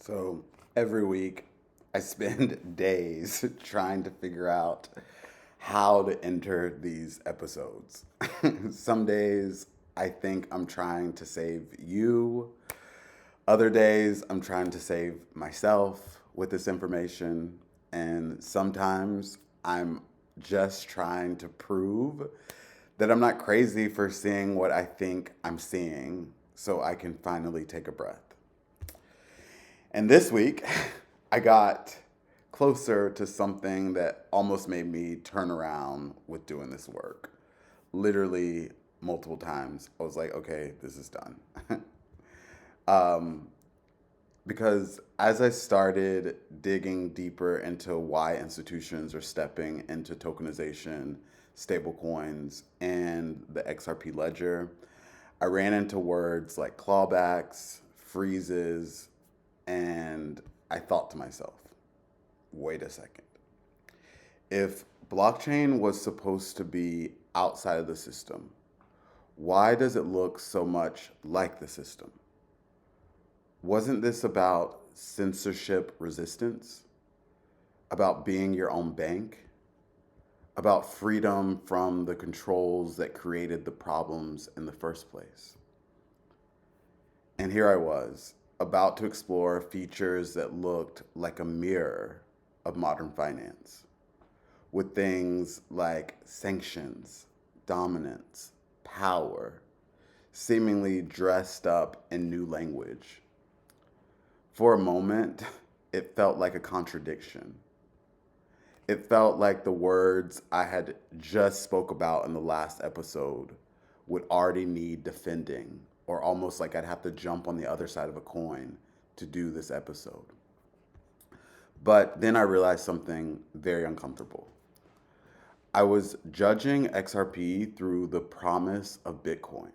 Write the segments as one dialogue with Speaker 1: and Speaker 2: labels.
Speaker 1: So every week I spend days trying to figure out how to enter these episodes. Some days I think I'm trying to save you. Other days I'm trying to save myself with this information. And sometimes I'm just trying to prove that I'm not crazy for seeing what I think I'm seeing so I can finally take a breath. And this week, I got closer to something that almost made me turn around with doing this work. Literally multiple times. I was like, okay, this is done. um, because as I started digging deeper into why institutions are stepping into tokenization, stablecoins, and the XRP Ledger, I ran into words like clawbacks, freezes, and I thought to myself, wait a second. If blockchain was supposed to be outside of the system, why does it look so much like the system? Wasn't this about censorship resistance? About being your own bank? About freedom from the controls that created the problems in the first place? And here I was, about to explore features that looked like a mirror of modern finance, with things like sanctions, dominance, power, seemingly dressed up in new language. For a moment, it felt like a contradiction. It felt like the words I had just spoke about in the last episode would already need defending, or almost like I'd have to jump on the other side of a coin to do this episode. But then I realized something very uncomfortable. I was judging XRP through the promise of Bitcoin,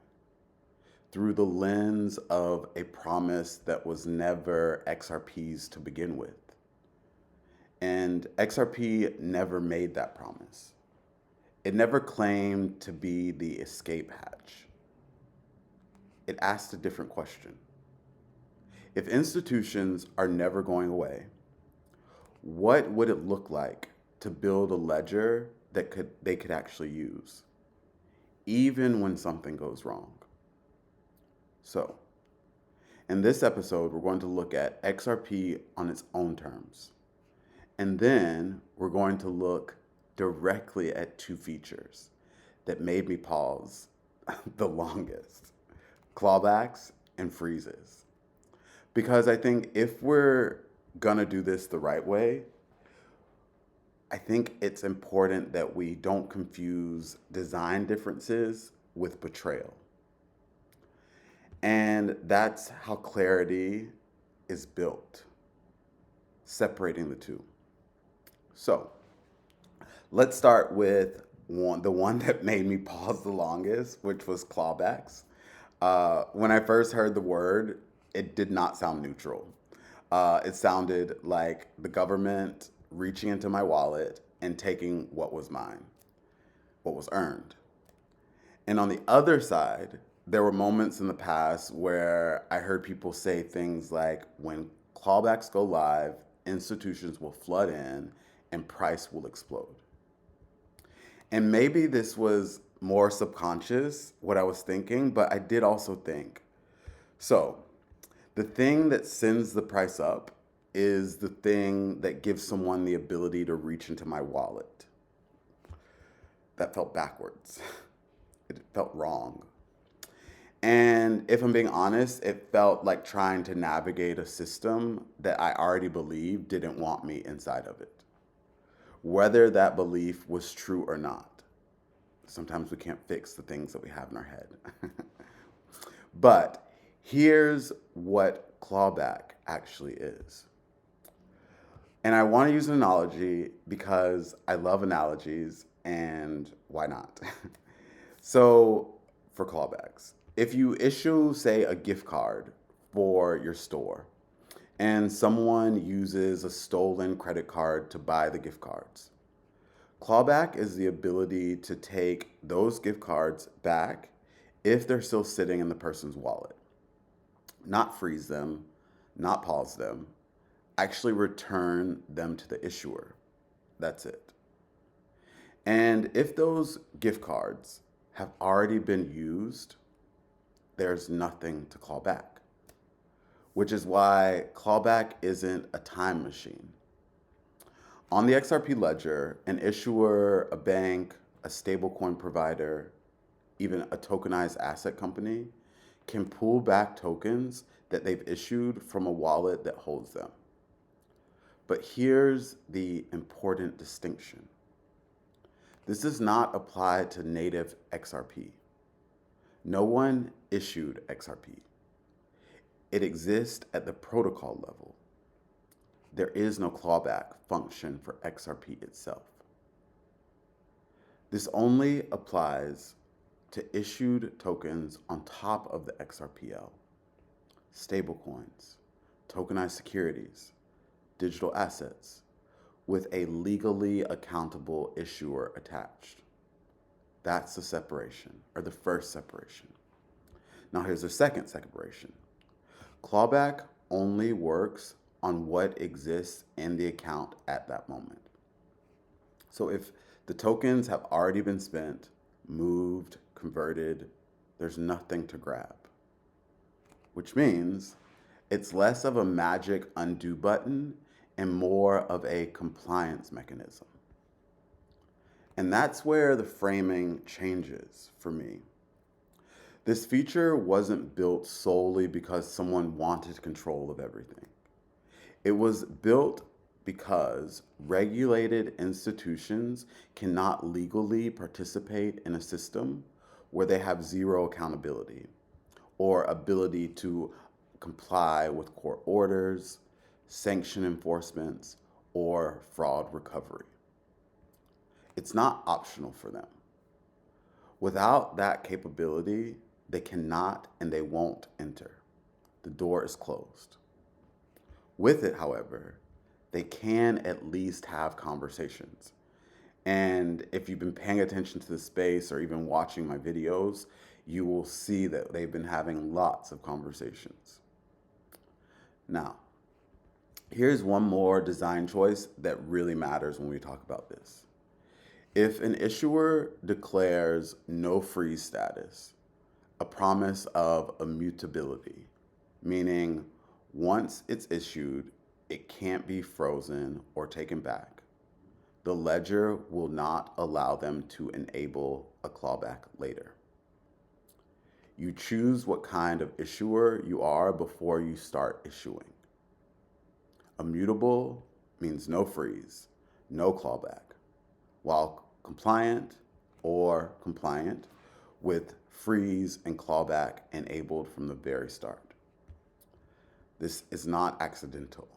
Speaker 1: through the lens of a promise that was never XRP's to begin with. And XRP never made that promise. It never claimed to be the escape hatch. It asked a different question. If institutions are never going away, what would it look like to build a ledger that they could actually use, even when something goes wrong? So, in this episode, we're going to look at XRP on its own terms. And then we're going to look directly at two features that made me pause the longest: clawbacks and freezes. Because I think if we're gonna do this the right way, I think it's important that we don't confuse design differences with betrayal. And that's how clarity is built, separating the two. So let's start with the one that made me pause the longest, which was clawbacks. When I first heard the word, it did not sound neutral. It sounded like the government reaching into my wallet and taking what was mine, what was earned. And on the other side, there were moments in the past where I heard people say things like, when clawbacks go live, institutions will flood in and price will explode. And maybe this was more subconscious, what I was thinking, but I did also think, so the thing that sends the price up is the thing that gives someone the ability to reach into my wallet. That felt backwards. It felt wrong. And if I'm being honest, it felt like trying to navigate a system that I already believed didn't want me inside of it, whether that belief was true or not. Sometimes we can't fix the things that we have in our head. But here's what clawback actually is. And I want to use an analogy because I love analogies, and why not? So for clawbacks, if you issue, say, a gift card for your store, and someone uses a stolen credit card to buy the gift cards, clawback is the ability to take those gift cards back if they're still sitting in the person's wallet. Not freeze them, not pause them, actually return them to the issuer. That's it. And if those gift cards have already been used, there's nothing to claw back, which is why clawback isn't a time machine. On the XRP Ledger, an issuer, a bank, a stablecoin provider, even a tokenized asset company can pull back tokens that they've issued from a wallet that holds them. But here's the important distinction. This does not apply to native XRP. No one issued XRP. It exists at the protocol level. There is no clawback function for XRP itself. This only applies to issued tokens on top of the XRPL, stablecoins, tokenized securities, digital assets, with a legally accountable issuer attached. That's the separation, or the first separation. Now here's the second separation. Clawback only works on what exists in the account at that moment. So if the tokens have already been spent, moved, converted, there's nothing to grab. Which means it's less of a magic undo button and more of a compliance mechanism. And that's where the framing changes for me. This feature wasn't built solely because someone wanted control of everything. It was built because regulated institutions cannot legally participate in a system where they have zero accountability or ability to comply with court orders, sanction enforcements, or fraud recovery. It's not optional for them. Without that capability, they cannot and they won't enter. The door is closed. With it, however, they can at least have conversations. And if you've been paying attention to the space or even watching my videos, you will see that they've been having lots of conversations. Now, here's one more design choice that really matters when we talk about this. If an issuer declares no freeze status, a promise of immutability, meaning once it's issued, it can't be frozen or taken back, the ledger will not allow them to enable a clawback later. You choose what kind of issuer you are before you start issuing. Immutable means no freeze, no clawback, while compliant or compliant with freeze and clawback enabled from the very start. This is not accidental.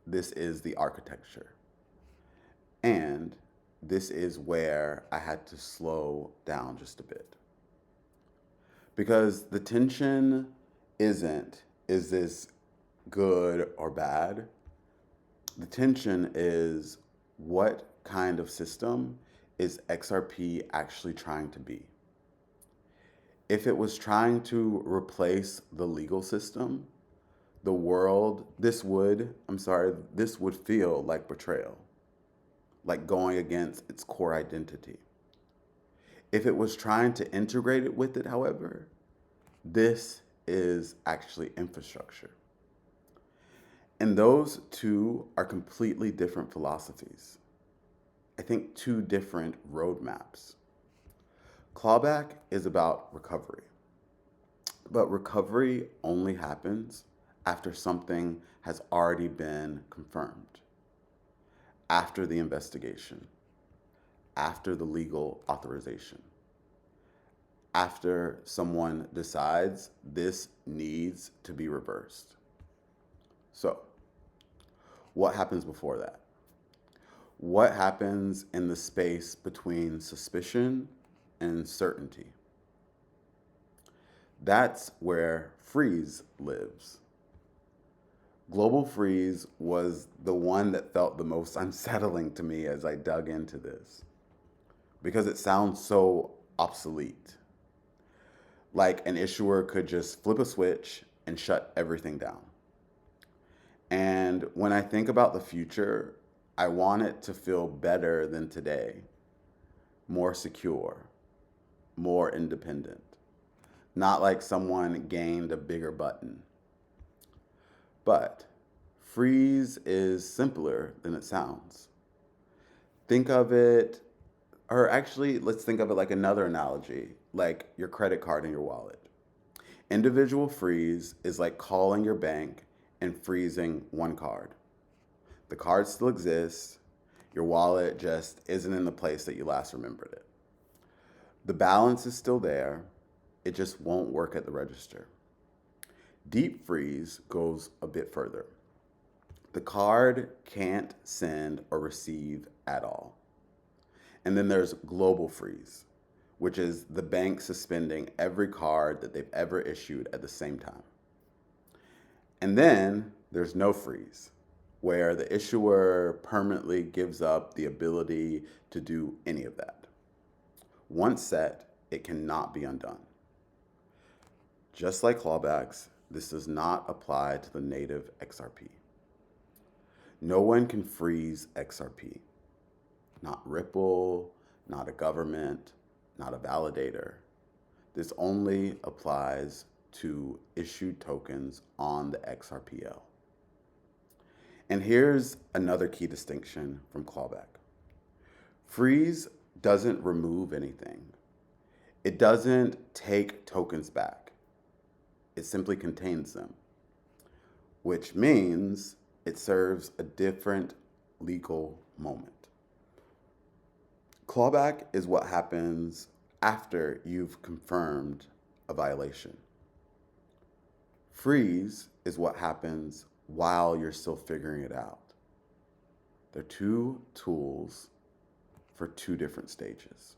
Speaker 1: This is the architecture. And this is where I had to slow down just a bit. Because the tension isn't, is this good or bad? The tension is, what kind of system is XRP actually trying to be? If it was trying to replace the legal system, the world, this would feel like betrayal, like going against its core identity. If it was trying to integrate it with it, however, this is actually infrastructure. And those two are completely different philosophies. I think two different roadmaps. Clawback is about recovery, but recovery only happens after something has already been confirmed, after the investigation, after the legal authorization, after someone decides this needs to be reversed. So, what happens before that? What happens in the space between suspicion and certainty? That's where freeze lives. Global freeze was the one that felt the most unsettling to me as I dug into this, because it sounds so obsolete. Like an issuer could just flip a switch and shut everything down. And And when I think about the future, I want it to feel better than today, more secure, more independent, not like someone gained a bigger button. But freeze is simpler than it sounds. Think of it, or actually, let's think of it like another analogy, like your credit card in your wallet. Individual freeze is like calling your bank and freezing one card. The card still exists, your wallet just isn't in the place that you last remembered it. The balance is still there, it just won't work at the register. Deep freeze goes a bit further. The card can't send or receive at all. And then there's global freeze, which is the bank suspending every card that they've ever issued at the same time. And then there's no freeze, where the issuer permanently gives up the ability to do any of that. Once set, it cannot be undone. Just like clawbacks, this does not apply to the native XRP. No one can freeze XRP. Not Ripple, not a government, not a validator. This only applies to issued tokens on the XRPL. And here's another key distinction from clawback. Freeze doesn't remove anything. It doesn't take tokens back. It simply contains them, which means it serves a different legal moment. Clawback is what happens after you've confirmed a violation. Freeze is what happens while you're still figuring it out. They're two tools for two different stages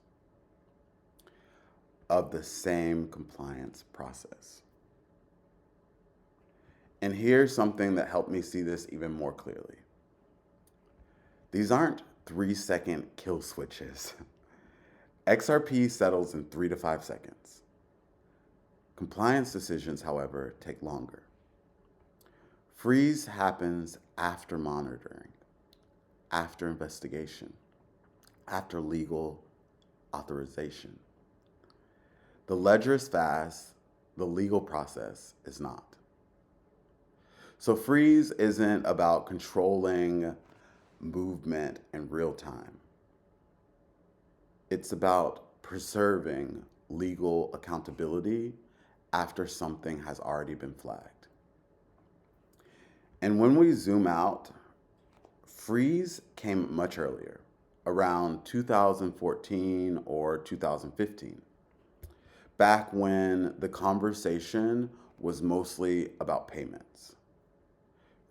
Speaker 1: of the same compliance process. And here's something that helped me see this even more clearly. These aren't 3-second kill switches. XRP settles in 3 to 5 seconds. Compliance decisions, however, take longer. Freeze happens after monitoring, after investigation, after legal authorization. The ledger is fast, the legal process is not. So freeze isn't about controlling movement in real time. It's about preserving legal accountability after something has already been flagged. And when we zoom out, freeze came much earlier, around 2014 or 2015, back when the conversation was mostly about payments.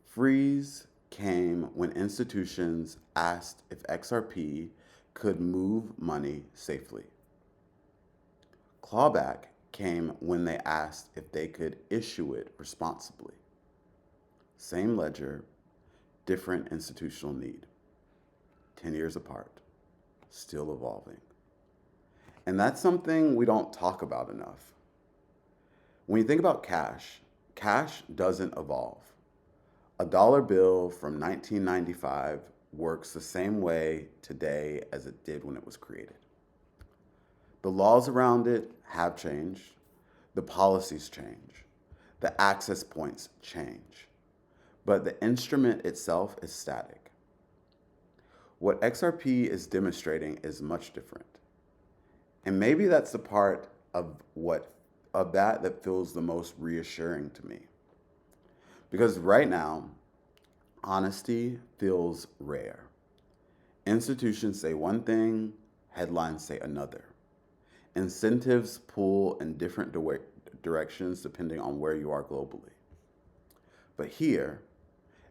Speaker 1: Freeze came when institutions asked if XRP could move money safely. Clawback came when they asked if they could issue it responsibly. Same ledger, different institutional need. 10 years apart, still evolving. And that's something we don't talk about enough. When you think about cash, cash doesn't evolve. A dollar bill from 1995 works the same way today as it did when it was created. The laws around it have changed, the policies change, the access points change, but the instrument itself is static. What XRP is demonstrating is much different. And maybe that's the part of that feels the most reassuring to me. Because right now, honesty feels rare. Institutions say one thing, headlines say another. Incentives pull in different directions depending on where you are globally. But here,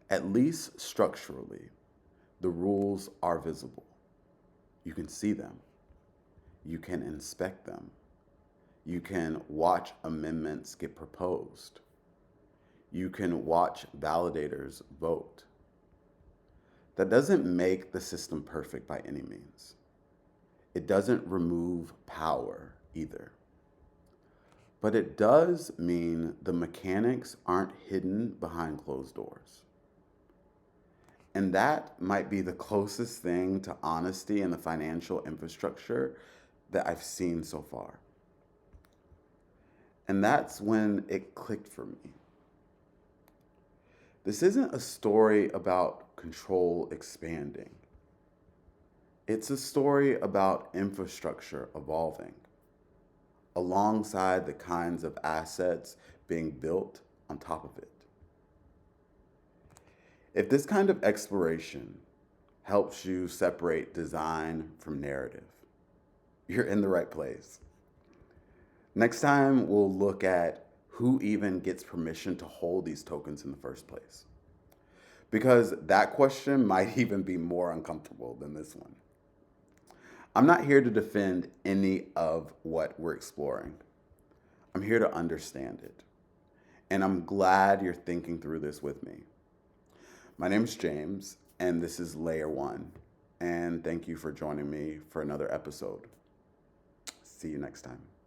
Speaker 1: at least structurally, the rules are visible. You can see them. You can inspect them. You can watch amendments get proposed. You can watch validators vote. That doesn't make the system perfect by any means. It doesn't remove power either. But it does mean the mechanics aren't hidden behind closed doors. And that might be the closest thing to honesty in the financial infrastructure that I've seen so far. And that's when it clicked for me. This isn't a story about control expanding. It's a story about infrastructure evolving alongside the kinds of assets being built on top of it. If this kind of exploration helps you separate design from narrative, you're in the right place. Next time, we'll look at who even gets permission to hold these tokens in the first place. Because that question might even be more uncomfortable than this one. I'm not here to defend any of what we're exploring. I'm here to understand it. And I'm glad you're thinking through this with me. My name's James, and this is Layer 1. And thank you for joining me for another episode. See you next time.